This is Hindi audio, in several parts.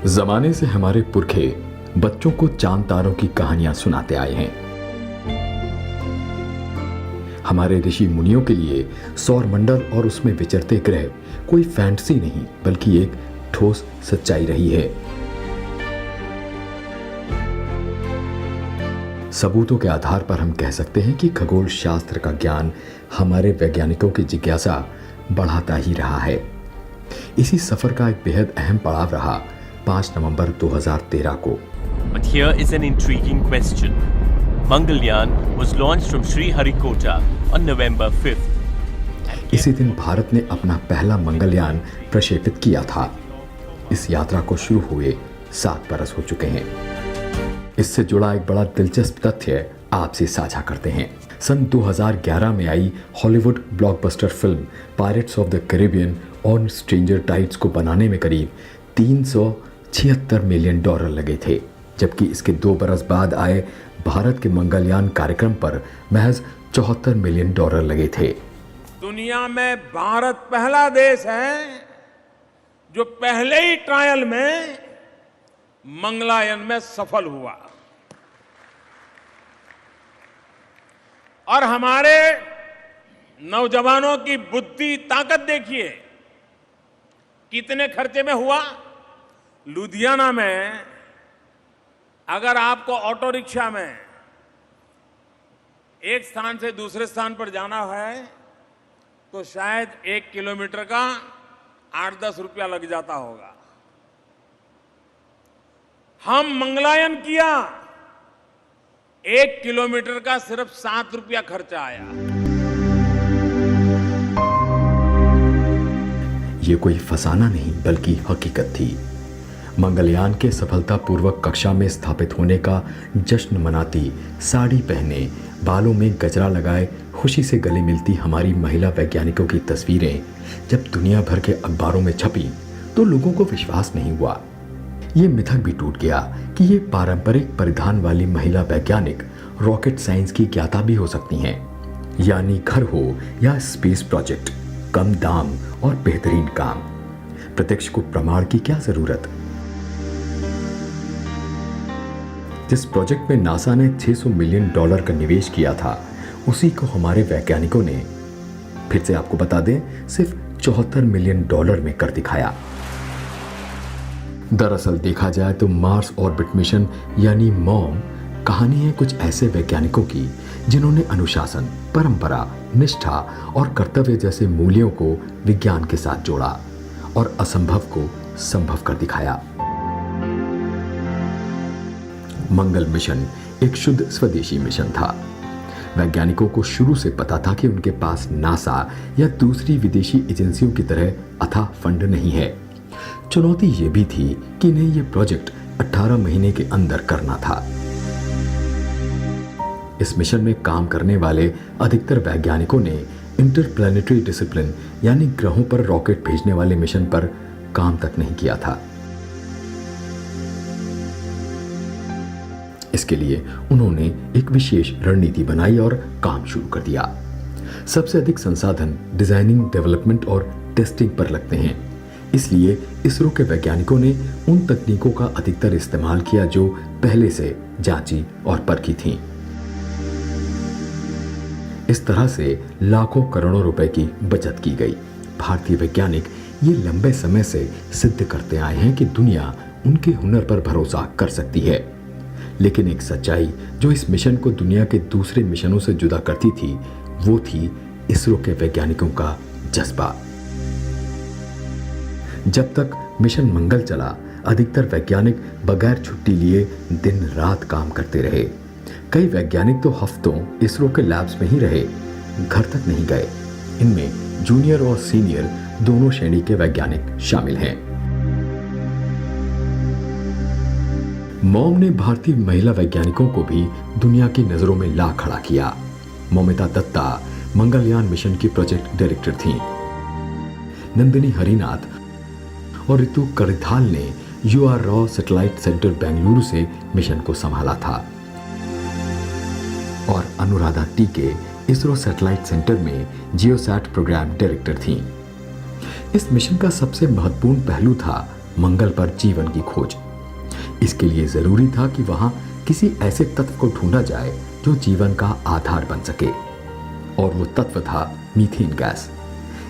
जमाने से हमारे पुरखे बच्चों को चांद तारों की कहानियां सुनाते आए हैं। हमारे ऋषि मुनियों के लिए सौर मंडल और उसमें विचरते ग्रह कोई फैंटेसी नहीं बल्कि एक ठोस सच्चाई रही है। सबूतों के आधार पर हम कह सकते हैं कि खगोल शास्त्र का ज्ञान हमारे वैज्ञानिकों की जिज्ञासा बढ़ाता ही रहा है। इसी सफर का एक बेहद अहम पड़ाव रहा 5 नवंबर 2013 को। But here is an intriguing question. Mangalyaan was launched from Sriharikota on November 5th. इसी दिन भारत ने अपना पहला मंगलयान प्रक्षेपित किया था। इस यात्रा को शुरू हुए 7 बरस हो चुके हैं। इससे जुड़ा एक बड़ा दिलचस्प तथ्य आपसे साझा करते हैं। सन 2011 में आई Hollywood blockbuster film Pirates of the Caribbean on Stranger Tides को बनाने में करीब $376 मिलियन लगे थे, जबकि इसके 2 बरस बाद आए भारत के मंगलयान कार्यक्रम पर महज $74 मिलियन लगे थे। दुनिया में भारत पहला देश है जो पहले ही ट्रायल में मंगलयान में सफल हुआ। और हमारे नौजवानों की बुद्धि ताकत देखिए, कितने खर्चे में हुआ। लुधियाना में अगर आपको ऑटो रिक्शा में एक स्थान से दूसरे स्थान पर जाना है तो शायद 1 किलोमीटर का 8-10 रुपया लग जाता होगा। हम मंगलयान किया, 1 किलोमीटर का सिर्फ 7 रुपया खर्चा आया। ये कोई फसाना नहीं बल्कि हकीकत थी। मंगलयान के सफलतापूर्वक कक्षा में स्थापित होने का जश्न मनाती, साड़ी पहने, बालों में गजरा लगाए खुशी से गले मिलती हमारी महिला वैज्ञानिकों की तस्वीरें जब दुनिया भर के अखबारों में छपी तो लोगों को विश्वास नहीं हुआ। ये मिथक भी टूट गया कि ये पारंपरिक परिधान वाली महिला वैज्ञानिक रॉकेट साइंस की ज्ञाता भी हो सकती हैं। यानी घर हो या स्पेस प्रोजेक्ट, कम दाम और बेहतरीन काम, प्रत्यक्ष को प्रमाण की क्या जरूरत। जिस प्रोजेक्ट में नासा ने $600 मिलियन का निवेश किया था, उसी को हमारे वैज्ञानिकों ने, फिर से आपको बता दें, सिर्फ $74 मिलियन में कर दिखाया। दरअसल देखा जाए तो मार्स ऑर्बिट मिशन यानी मॉम कहानी है कुछ ऐसे वैज्ञानिकों की जिन्होंने अनुशासन, परंपरा, निष्ठा और कर्तव्य जैसे मूल्यों को विज्ञान के साथ जोड़ा और असंभव को संभव कर दिखाया। मंगल मिशन एक शुद्ध स्वदेशी मिशन था। वैज्ञानिकों को शुरू से पता था कि उनके पास नासा या दूसरी विदेशी एजेंसियों की तरह अथाह फंड नहीं है। चुनौती यह भी थी कि इन्हें यह प्रोजेक्ट 18 महीने के अंदर करना था। इस मिशन में काम करने वाले अधिकतर वैज्ञानिकों ने इंटरप्लैनेटरी डिसिप्लिन यानी ग्रहों पर रॉकेट भेजने वाले मिशन पर काम तक नहीं किया था। इसके लिए उन्होंने एक विशेष रणनीति बनाई और काम शुरू कर दिया। सबसे अधिक संसाधन डिजाइनिंग, डेवलपमेंट और टेस्टिंग पर लगते हैं, इसलिए इसरो के वैज्ञानिकों ने उन तकनीकों का अधिकतर इस्तेमाल किया जो पहले से जांची और परखी थीं। इस तरह से लाखों करोड़ों रुपए की बचत की गई। भारतीय वैज्ञानिक ये लंबे समय से सिद्ध करते आए हैं कि दुनिया उनके हुनर पर भरोसा कर सकती है। लेकिन एक सच्चाई जो इस मिशन को दुनिया के दूसरे मिशनों से जुदा करती थी, वो थी इसरो के वैज्ञानिकों का जज्बा। जब तक मिशन मंगल चला, अधिकतर वैज्ञानिक बगैर छुट्टी लिए दिन रात काम करते रहे। कई वैज्ञानिक तो हफ्तों इसरो के लैब्स में ही रहे, घर तक नहीं गए। इनमें जूनियर और सीनियर दोनों श्रेणी के वैज्ञानिक शामिल हैं। मॉम ने भारतीय महिला वैज्ञानिकों को भी दुनिया की नजरों में ला खड़ा किया। मौमिता दत्ता मंगलयान मिशन की प्रोजेक्ट डायरेक्टर थीं। नंदिनी हरिनाथ और ऋतु करिथाल ने UR raw satellite centre Bengaluru से मिशन को संभाला था और अनुराधा टीके इसरो सैटेलाइट सेंटर में जियोसैट प्रोग्राम डायरेक्टर थीं। इस मिशन का सबसे महत्वपूर्ण पहलू था मंगल पर जीवन की खोज। इसके लिए जरूरी था कि वहां किसी ऐसे तत्व को ढूंढा जाए जो जीवन का आधार बन सके, और वो तत्व था मीथेन गैस।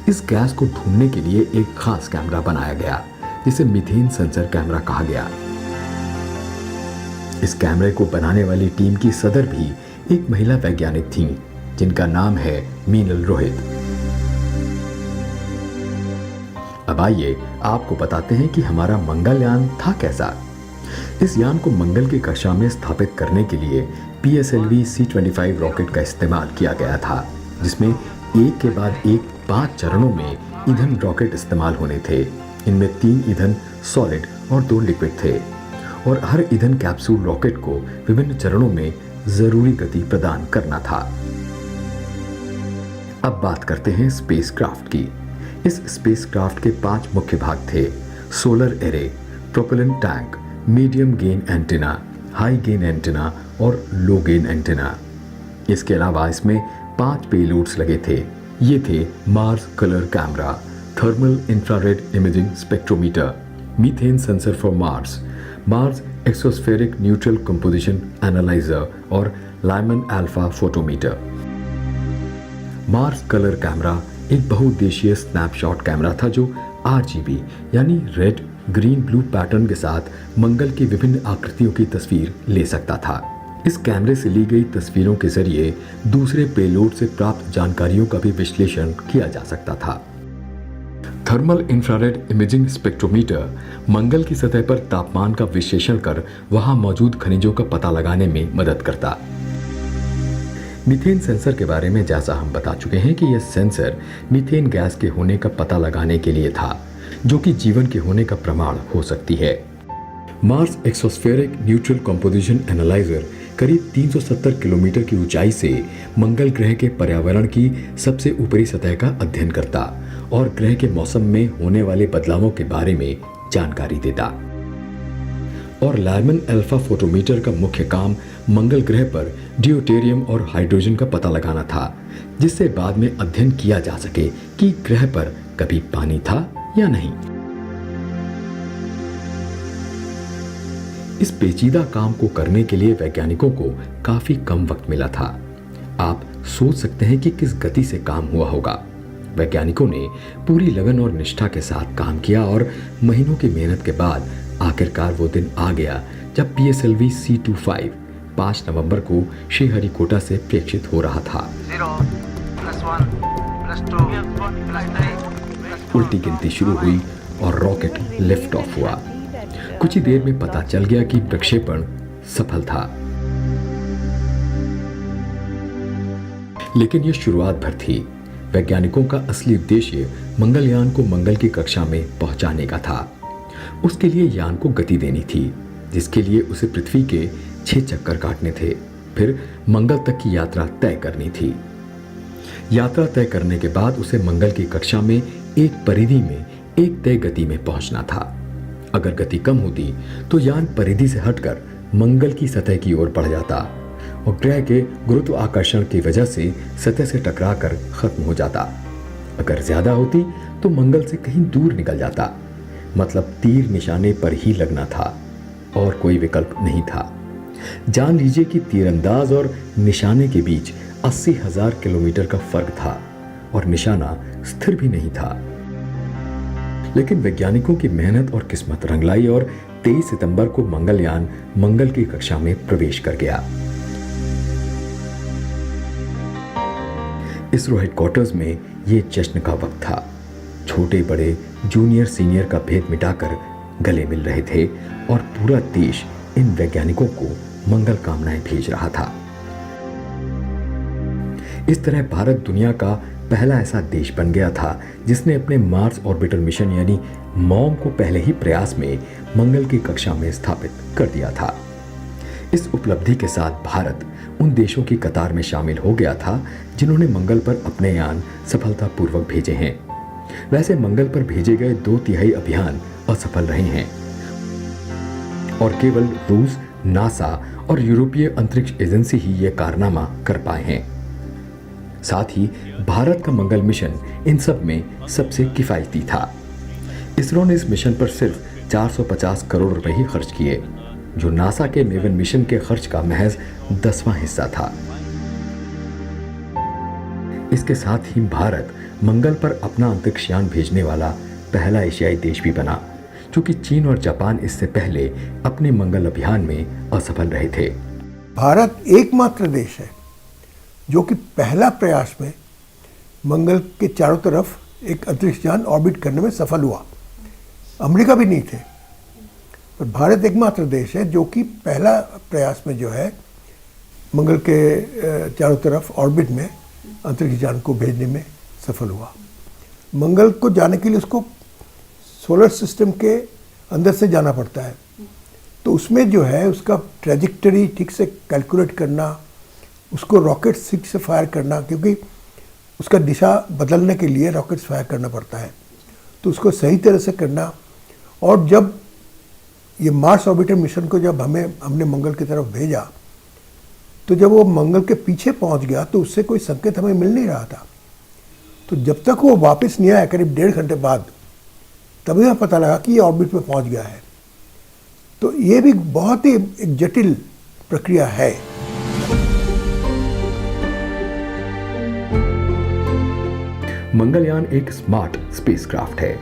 इस गैस को ढूंढने के लिए एक खास कैमरा बनाया गया जिसे मीथेन सेंसर कैमरा कहा गया। इस कैमरे को बनाने वाली टीम की सदर भी एक महिला वैज्ञानिक थीं, जिनका नाम है मीनल रोहित। अब आइए आपको बताते हैं कि हमारा मंगलयान था कैसा। इस यान को मंगल की कक्षा में स्थापित करने के लिए PSLV C-25 रॉकेट का इस्तेमाल किया गया था, जिसमें एक के बाद एक 5 चरणों में ईंधन रॉकेट इस्तेमाल होने थे। इनमें 3 ईंधन सॉलिड और 2 लिक्विड थे, और हर ईंधन कैप्सूल रॉकेट को विभिन्न चरणों में जरूरी गति प्रदान करना था। अब बात करते हैं स्पेसक्राफ्ट की। इस स्पेसक्राफ्ट के 5 मुख्य भाग थे: solar array, propellant tank, medium gain antenna, high gain antenna और लो गेन एंटीना। इसके अलावा इसमें 5 पेलोड्स लगे थे। ये थे Mars colour camera, thermal infrared imaging spectrometer, methane sensor for Mars, Mars exospheric neutral composition analyser और Lyman alpha photometer. Mars colour camera एक बहुउद्देशीय स्नैपशॉट कैमरा था जो RGB यानी रेड, ग्रीन, ब्लू पैटर्न के साथ मंगल की विभिन्न आकृतियों की तस्वीर ले सकता था। इस कैमरे से ली गई तस्वीरों के जरिए दूसरे पेलोड से प्राप्त जानकारियों का भी विश्लेषण किया जा सकता था। थर्मल इंफ्रारेड इमेजिंग स्पेक्ट्रोमीटर मंगल की सतह पर तापमान का विश्लेषण कर वहां मौजूद खनिजों का पता लगाने में मदद करता। मीथेन सेंसर के बारे में जैसा हम बता चुके हैं कि यह सेंसर मीथेन गैस के होने का पता लगाने के लिए था, जो कि जीवन के होने का प्रमाण हो सकती है। Mars exospheric neutral composition analyser करीब 370 किलोमीटर की ऊंचाई से मंगल ग्रह के पर्यावरण की सबसे ऊपरी सतह का अध्ययन करता और ग्रह के मौसम में होने वाले बदलावों के बारे में जानकारी देता। और लाइमन अल्फा फोटोमीटर का मुख्य काम मंगल ग्रह पर ड्यूटेरियम और हाइड्रोजन का पता लगाना था, जिससे बाद में अध्ययन किया जा सके कि ग्रह पर कभी पानी था या नहीं। इस पेचीदा काम को करने के लिए वैज्ञानिकों को काफी कम वक्त मिला था। आप सोच सकते हैं कि किस गति से काम हुआ होगा। वैज्ञानिकों ने पूरी लगन और निष्ठा के साथ काम किया और महीनों की मेहनत के बाद आखिरकार वो दिन आ गया जब PSLV C-25 5 नवंबर को श्रीहरिकोटा से प्रेक्षित हो रहा था। 0 +1 +2 +3 उल्टी गिनती शुरू हुई और रॉकेट लिफ्ट ऑफ हुआ। कुछ ही देर में पता चल गया कि प्रक्षेपण सफल था, लेकिन यह शुरुआत भर थी। वैज्ञानिकों का असली उद्देश्य मंगलयान को मंगल की कक्षा में पहुंचाने का था। उसके लिए यान को गति देनी थी, जिसके लिए उसे पृथ्वी के 6 चक्कर काटने थे, फिर मंगल तक की यात्रा तय करनी थी। यात्रा तय करने के बाद उसे मंगल की कक्षा में एक परिधि में एक तय गति में पहुंचना था। अगर गति कम होती तो यान परिधि से हटकर मंगल की सतह की ओर बढ़ जाता और ग्रह के गुरुत्वाकर्षण की वजह से सतह से टकराकर खत्म हो जाता। अगर ज्यादा होती तो मंगल से कहीं दूर निकल जाता। मतलब तीर निशाने पर ही लगना था और कोई विकल्प नहीं था। जान लीजिए कि तीरंदाज और निशाने के बीच 80,000 किलोमीटर का फर्क था और निशाना स्थिर भी नहीं था। लेकिन वैज्ञानिकों की मेहनत और किस्मत रंग लाई और 23 सितंबर को मंगलयान मंगल की कक्षा में प्रवेश कर गया। इसरो हेडक्वार्टर्स में ये जश्न का वक्त था। छोटे बड़े जूनियर सीनियर का भेद मिटाकर गले मिल रहे थे और पूरा देश इन वैज्ञानिकों को मंगल कामनाएं भेज रहा था। इस तरह भारत दुनिया का पहला ऐसा देश बन गया था जिसने अपने मार्स ऑर्बिटर मिशन यानी मॉम को पहले ही प्रयास में मंगल की कक्षा में स्थापित कर दिया था। इस उपलब्धि के साथ भारत उन देशों की कतार में शामिल हो गया था जिन्होंने मंगल पर अपने यान सफलतापूर्वक भेजे हैं। वैसे मंगल पर भेजे गए 2/3 अभियान असफल रहे हैं और केवल रूस, नासा और यूरोपीय अंतरिक्ष एजेंसी ही यह कारनामा कर पाए हैं। साथ ही भारत का मंगल मिशन इन सब में सबसे किफायती था। इसरो ने इस मिशन पर सिर्फ 450 करोड़ रुपए ही खर्च किए, जो नासा के मेवन मिशन के खर्च का महज 10वां हिस्सा था। इसके साथ ही भारत मंगल पर अपना अंतरिक्ष यान भेजने वाला पहला एशियाई देश भी बना, क्योंकि चीन और जापान इससे पहले अपने मंगल अभियान में असफल रहे थे। भारत एकमात्र देश है जो कि पहला प्रयास में मंगल के चारों तरफ एक अंतरिक्ष यान ऑर्बिट करने में सफल हुआ। अमेरिका भी नहीं थे, पर भारत एकमात्र देश है जो कि पहला प्रयास में जो है मंगल के चारों तरफ ऑर्बिट में अंतरिक्ष यान को भेजने में सफल हुआ। मंगल को जाने के लिए उसको सोलर सिस्टम के अंदर से जाना पड़ता है, तो उसमें जो है उसका ट्रेजेक्टरी ठीक से कैलकुलेट करना, उसको रॉकेट ठीक से फायर करना, क्योंकि उसका दिशा बदलने के लिए रॉकेट्स फायर करना पड़ता है, तो उसको सही तरह से करना। और जब ये मार्स ऑर्बिटर मिशन को जब हमने मंगल की तरफ भेजा, तो जब वो मंगल के पीछे पहुंच गया तो उससे कोई संकेत हमें मिल नहीं रहा था। तो जब तक वो वापस नहीं आया, करीब 1.5 घंटे बाद, तभी हमें पता लगा कि ये ऑर्बिट में पहुंच गया है। तो ये भी बहुत ही एक जटिल प्रक्रिया है। मंगलयान एक स्मार्ट स्पेसक्राफ्ट है।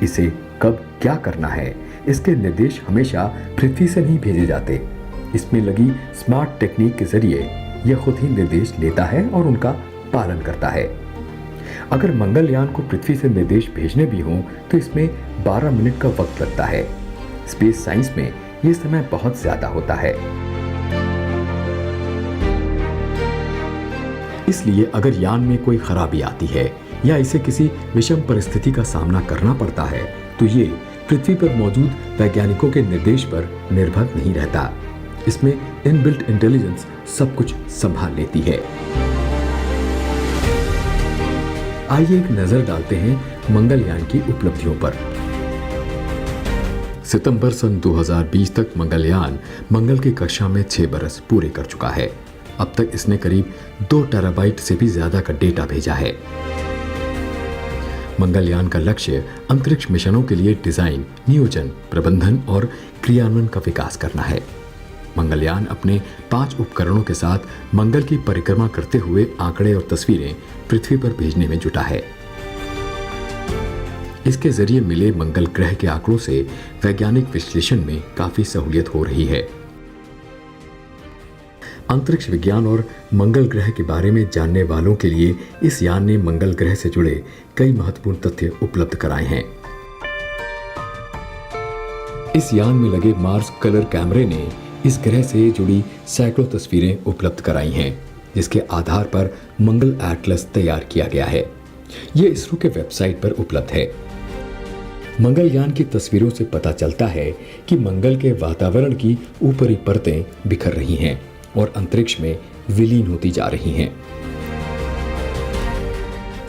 इसे कब क्या करना है, इसके निर्देश हमेशा पृथ्वी से नहीं भेजे जाते। इसमें लगी स्मार्ट टेक्निक के जरिए यह खुद ही निर्देश लेता है और उनका पालन करता है। अगर मंगलयान को पृथ्वी से निर्देश भेजने भी हों तो इसमें 12 मिनट का वक्त लगता है। स्पेस साइंस में यह समय बहुत ज्यादा होता है। इसलिए अगर यान में कोई खराबी आती है या इसे किसी विषम परिस्थिति का सामना करना पड़ता है तो ये पृथ्वी पर मौजूद वैज्ञानिकों के निर्देश पर निर्भर नहीं रहता। इसमें इनबिल्ट इंटेलिजेंस सब कुछ संभाल लेती है। आइए एक नजर डालते हैं मंगलयान की उपलब्धियों पर। सितंबर सन 2020 तक मंगलयान मंगल की कक्षा में 6 बरस पूरे कर चुका है। अब तक इसने करीब 2 टेराबाइट से भी ज्यादा का डेटा भेजा है। मंगलयान का लक्ष्य अंतरिक्ष मिशनों के लिए डिजाइन, नियोजन, प्रबंधन और क्रियान्वयन का विकास करना है। मंगलयान अपने 5 उपकरणों के साथ मंगल की परिक्रमा करते हुए आंकड़े और तस्वीरें पृथ्वी पर भेजने में जुटा है। इसके जरिए मिले मंगल ग्रह के आंकड़ों से वैज्ञानिक विश्लेषण में काफी सहूलियत हो रही है। अंतरिक्ष विज्ञान और मंगल ग्रह के बारे में जानने वालों के लिए इस यान ने मंगल ग्रह से जुड़े कई महत्वपूर्ण तथ्य उपलब्ध कराए हैं। इस यान में लगे मार्स कलर कैमरे ने इस ग्रह से जुड़ी सैकड़ों तस्वीरें उपलब्ध कराई हैं, जिसके आधार पर मंगल एटलस तैयार किया गया है। यह इसरो के वेबसाइट पर उपलब्ध है। मंगलयान की तस्वीरों से पता चलता है कि मंगल के वातावरण की ऊपरी परतें बिखर रही हैं और अंतरिक्ष में विलीन होती जा रही हैं।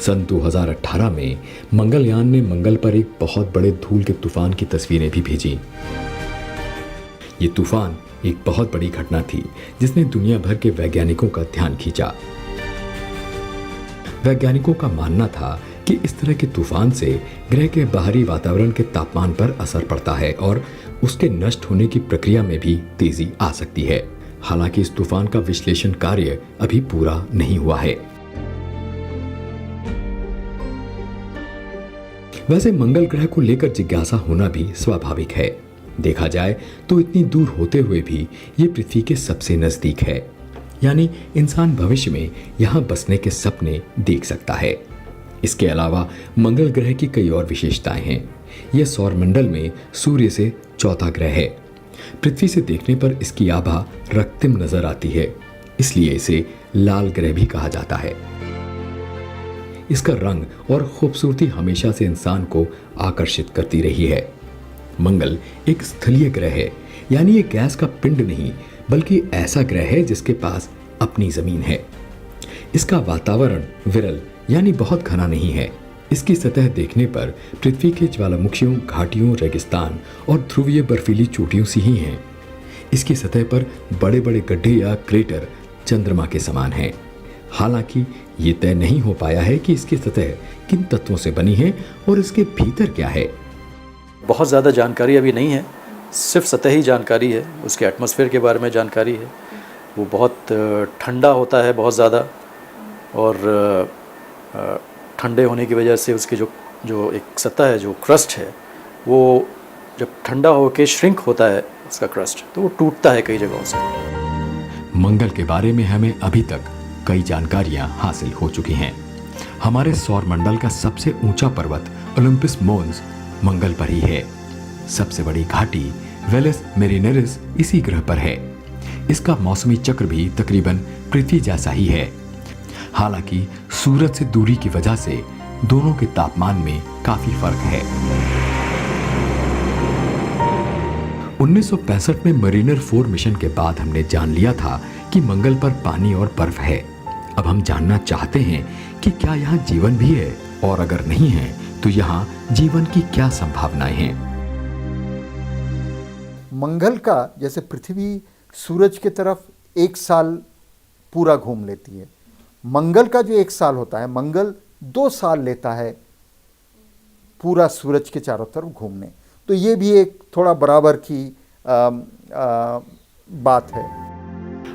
सन 2018 में मंगलयान ने मंगल पर एक बहुत बड़े धूल के तूफान की तस्वीरें भी भेजी। ये तूफान एक बहुत बड़ी घटना थी जिसने दुनिया भर के वैज्ञानिकों का ध्यान खींचा। वैज्ञानिकों का मानना था कि इस तरह के तूफान से ग्रह के बाहरी वातावरण के तापमान पर असर पड़ता है और उसके नष्ट होने की प्रक्रिया में भी तेजी आ सकती है। हालांकि इस तूफान का विश्लेषण कार्य अभी पूरा नहीं हुआ है। वैसे मंगल ग्रह को लेकर जिज्ञासा होना भी स्वाभाविक है। देखा जाए तो इतनी दूर होते हुए भी ये पृथ्वी के सबसे नजदीक है, यानी इंसान भविष्य में यहाँ बसने के सपने देख सकता है। इसके अलावा मंगल ग्रह की कई और विशेषताएं हैं। यह सौरमंडल में सूर्य से चौथा ग्रह है। पृथ्वी से देखने पर इसकी आभा रक्तिम नजर आती है, इसलिए इसे लाल ग्रह भी कहा जाता है। इसका रंग और खूबसूरती हमेशा से इंसान को आकर्षित करती रही है। मंगल एक स्थलीय ग्रह है, यानी ये गैस का पिंड नहीं बल्कि ऐसा ग्रह है जिसके पास अपनी जमीन है। इसका वातावरण विरल यानी बहुत घना नहीं है। इसकी सतह देखने पर पृथ्वी के ज्वालामुखियों, घाटियों, रेगिस्तान और ध्रुवीय बर्फीली चोटियों सी ही हैं। इसकी सतह पर बड़े बड़े गड्ढे या क्रेटर चंद्रमा के समान हैं। हालांकि ये तय नहीं हो पाया है कि इसकी सतह किन तत्वों से बनी है और इसके भीतर क्या है। बहुत ज़्यादा जानकारी अभी नहीं है, सिर्फ सतही जानकारी है, उसके एटमॉस्फेयर के बारे में जानकारी है। वो बहुत ठंडा होता है बहुत ज़्यादा, और ठंडे होने की वजह से उसकी जो एक सतह है, जो क्रस्ट है, वो जब ठंडा होकर श्रिंक होता है उसका क्रस्ट, तो वो टूटता है कई जगहों से। मंगल के बारे में हमें अभी तक कई जानकारियां हासिल हो चुकी हैं। हमारे सौर मंडल का सबसे ऊंचा पर्वत ओलंपस मोन्स मंगल पर ही है। सबसे बड़ी घाटी वेलस मेरिनेरिस इसी ग्रह पर है। इसका मौसमी चक्र भी तकरीबन पृथ्वी जैसा ही है। हालांकि सूरज से दूरी की वजह से दोनों के तापमान में काफी फर्क है। 1965 में मरीनर 4 मिशन के बाद हमने जान लिया था कि मंगल पर पानी और बर्फ है। अब हम जानना चाहते हैं कि क्या यहाँ जीवन भी है, और अगर नहीं है तो यहाँ जीवन की क्या संभावनाएं हैं। मंगल का, जैसे पृथ्वी सूरज की तरफ एक साल पूरा घूम लेती है, मंगल का जो एक साल होता है, मंगल 2 साल लेता है पूरा सूरज के चारों तरफ घूमने। तो ये भी एक थोड़ा बराबर की बात है।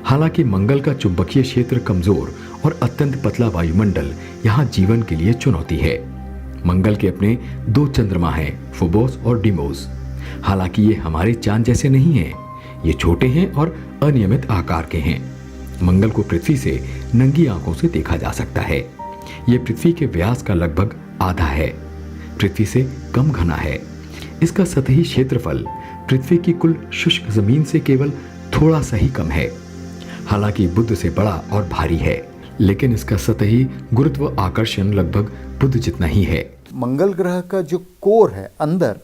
हालांकि मंगल का चुंबकीय क्षेत्र कमजोर और अत्यंत पतला वायुमंडल यहाँ जीवन के लिए चुनौती है। मंगल के अपने 2 चंद्रमा हैं, फोबोस और डीमोस। हालांकि ये हमारे चांद जैसे नहीं हैं, ये छोटे हैं और अनियमित आकार के हैं। मंगल को पृथ्वी से नंगी आंखों से देखा जा सकता है। ये पृथ्वी के व्यास का लगभग आधा है, पृथ्वी से कम घना है। इसका सतही क्षेत्रफल पृथ्वी की कुल शुष्क जमीन से केवल थोड़ा सा ही कम है। हालांकि बुध से बड़ा और भारी है, लेकिन इसका सतही गुरुत्व आकर्षण लगभग बुध जितना ही है। मंगल ग्रह का जो कोर है अंदर,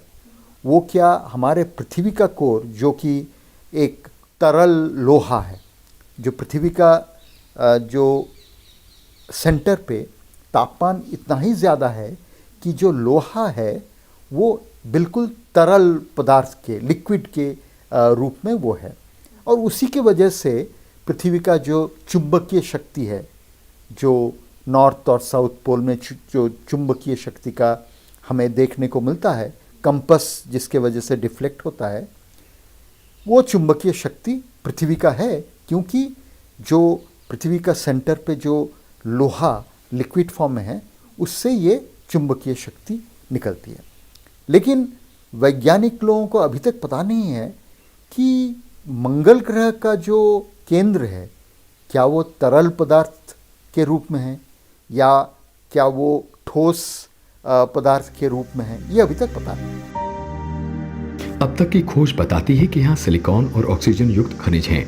वो क्या हमारे पृथ्वी का कोर, जो कि एक तरल लोहा है, जो पृथ्वी का जो सेंटर पे तापमान इतना ही ज़्यादा है कि जो लोहा है वो बिल्कुल तरल पदार्थ के, लिक्विड के रूप में वो है। और उसी की वजह से पृथ्वी का जो चुंबकीय शक्ति है, जो नॉर्थ और साउथ पोल में जो चुंबकीय शक्ति का हमें देखने को मिलता है, कंपस जिसके वजह से डिफ्लेक्ट होता है, वो चुंबकीय शक्ति पृथ्वी का है, क्योंकि जो पृथ्वी का सेंटर पे जो लोहा लिक्विड फॉर्म में है, उससे ये चुंबकीय शक्ति निकलती है। लेकिन वैज्ञानिक लोगों को अभी तक पता नहीं है कि मंगल ग्रह का जो केंद्र है, क्या वो तरल पदार्थ के रूप में है या क्या वो ठोस पदार्थ के रूप में है, ये अभी तक पता नहीं। अब तक की खोज बताती है कि यहाँ सिलिकॉन और ऑक्सीजन युक्त खनिज हैं,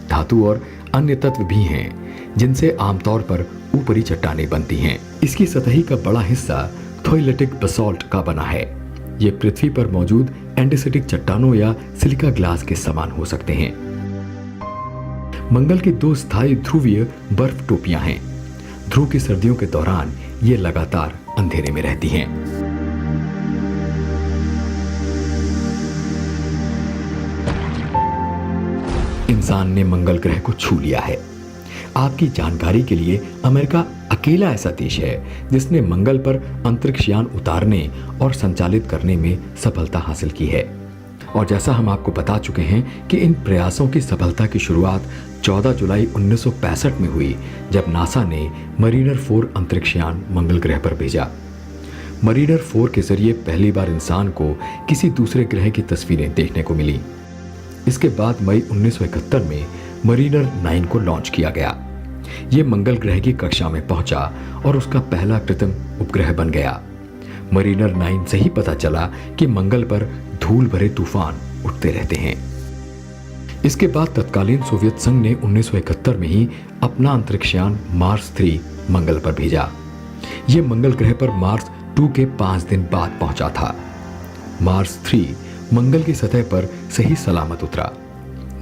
धातु और अन्य तत्व भी हैं, जिनसे आमतौर पर ऊपरी चट्टानें बनती हैं। इसकी सतही का बड़ा हिस्सा थोइलेटिक बसॉल्ट का बना है। ये पृथ्वी पर मौजूद एंडेसिटिक चट्टानों या सिलिका ग्लास के समान हो सकते हैं। मंगल की 2 स्थायी ध्रुवीय बर्फ टोपियां हैं। ध्रुव की सर्दियों के दौरान ये लगातार अंधेरे में रहती हैं। इंसान ने मंगल ग्रह को छू लिया है। आपकी जानकारी के लिए अमेरिका अकेला ऐसा देश है जिसने मंगल पर अंतरिक्ष यान उतारने और संचालित करने में सफलता हासिल की है। और जैसा हम आपको बता चुके हैं कि इन प्रयासों की सफलता की शुरुआत 14 जुलाई 1965 में हुई, जब नासा ने मरीनर 4 अंतरिक्ष यान मंगल ग्रह पर भेजा। मरीनर 4 के जरिए पहली बार इंसान को किसी दूसरे ग्रह की तस्वीरें देखने को मिली। इसके बाद मई 1971 में मरीनर 9 को लॉन्च किया गया। ये मंगल ग्रह की कक्षा में पहुंचा और उसका पहला कृत्रिम उपग्रह बन गया। मरीनर 9 से ही पता चला कि मंगल पर धूल भरे तूफान उठते रहते हैं। इसके बाद तत्कालीन सोवियत संघ ने 1971 में ही अपना अंतरिक्षयान मार्स 3 मंगल पर भेजा। यह मंगल ग्रह पर मार्स 2 के 5 दिन बाद पहुंचा था। मार्स 3 मंगल की सतह पर सही सलामत उतरा।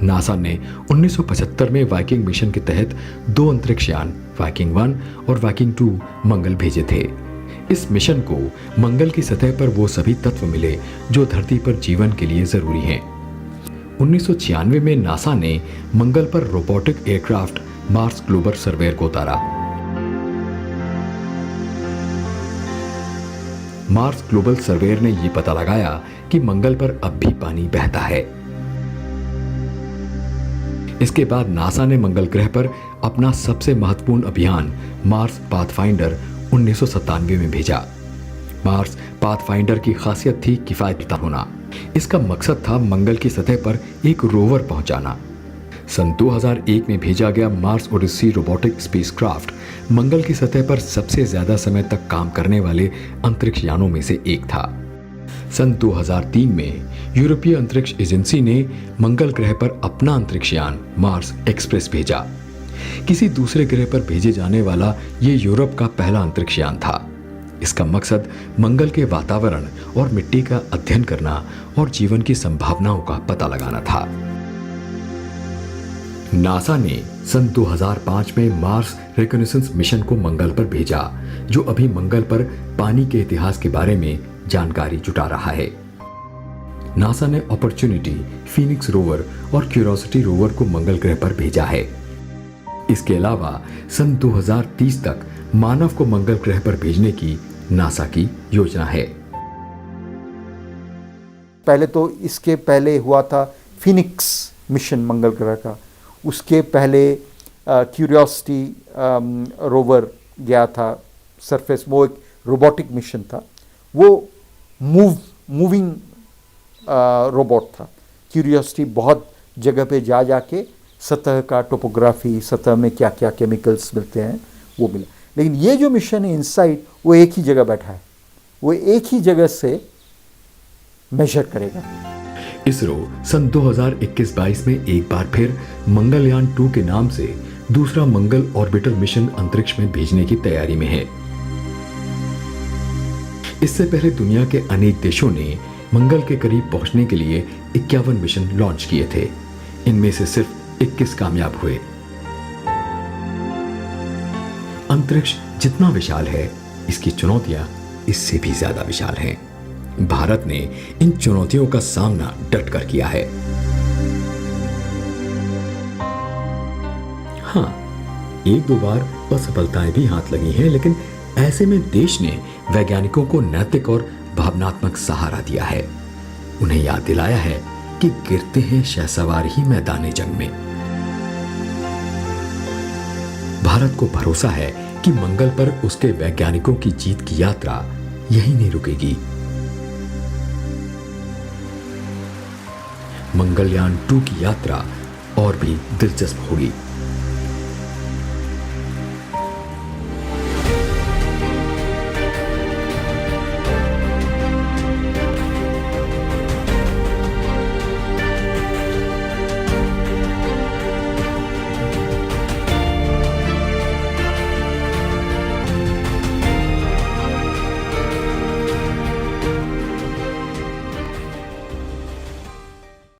नासा ने 1975 में वाइकिंग मिशन के तहत 2 अंतरिक्षयान वाइकिंग 1 और वाइकिंग 2 मंगल भेजे थे। इस मिशन को मंगल की सतह पर वो सभी तत्व मिले जो धरती पर जीवन के लिए जरूरी हैं। 1996 में नासा ने मंगल पर robotic aircraft Mars global surveyor को उतारा। मार्स ग्लोबल सर्वेयर ने यह पता लगाया कि मंगल पर अब भी पानी बहता है। इसके बाद नासा ने मंगल ग्रह पर अपना सबसे महत्वपूर्ण अभियान मार्स पाथफाइंडर 1997 में भेजा। मार्स पाथफाइंडर की खासियत थी किफायती होना। इसका मकसद था मंगल की सतह पर एक रोवर पहुंचाना। सन 2001 में भेजा गया मार्स ओडिसी रोबोटिक स्पेसक्राफ्ट मंगल की सतह पर सबसे ज्यादा समय तक काम करने वाले अंतरिक्ष यानों में से एक था। सन 2003 में यूरोपीय अंतरिक्ष एजेंसी ने मंगल ग्रह पर अपना अंतरिक्ष यान मार्स एक्सप्रेस भेजा। किसी दूसरे ग्रह पर भेजे जाने वाला ये यूरोप का पहला अंतरिक्ष यान था। इसका मकसद मंगल के वातावरण और मिट्टी का अध्ययन करना और जीवन की संभावनाओं का पता लगाना था। नासा ने सन 2005 में मार्स रिकॉग्निशंस मिशन को मंगल पर भेजा, जो अभी मंगल पर पानी के इतिहास के बारे में जानकारी जुटा रहा है। नासा ने अपॉर्चुनिटी, फीनिक्स रोवर और क्यूरियोसिटी रोवर को मंगल ग्रह पर भेजा है। इसके अलावा सन 2030 तक मानव को मंगल ग्रह पर भेजने की नासा की योजना है। पहले तो इसके पहले हुआ था फिनिक्स मिशन मंगल ग्रह का, उसके पहले क्यूरियोसिटी रोवर गया था सरफेस, वो एक रोबोटिक मिशन था, वो मूविंग रोबोट था। क्यूरियोसिटी बहुत जगह पे जा के सतह का टोपोग्राफी, सतह में क्या क्या केमिकल्स मिलते हैं वो मिला। लेकिन ये जो मिशन है इनसाइट, वो एक ही जगह बैठा है, वो एक ही जगह से मेजर करेगा। इसरो सन 2021-22 में एक बार फिर मंगलयान 2 के नाम से दूसरा मंगल ऑर्बिटर मिशन अंतरिक्ष में भेजने की तैयारी में है। इससे पहले दुनिया के अनेक देशों ने मंगल के करीब पहुंचने के लिए 51 मिशन लॉन्च किए थे। इनमें से सिर्फ 21 कामयाब हुए। अंतरिक्ष जितना विशाल है, इसकी चुनौतियां इससे भी ज्यादा विशाल हैं। भारत ने इन चुनौतियों का सामना डटकर किया है। हाँ, एक दो बार असफलताएं भी हाथ लगी हैं, लेकिन ऐसे में देश ने वैज्ञानिकों को नैतिक और भावनात्मक सहारा दिया है। उन्हें याद दिलाया है कि गिरते हैं शहसवार ही मैदाने जंग में। भारत को भरोसा है कि मंगल पर उसके वैज्ञानिकों की जीत की यात्रा यहीं नहीं रुकेगी। मंगलयान 2 की यात्रा और भी दिलचस्प होगी।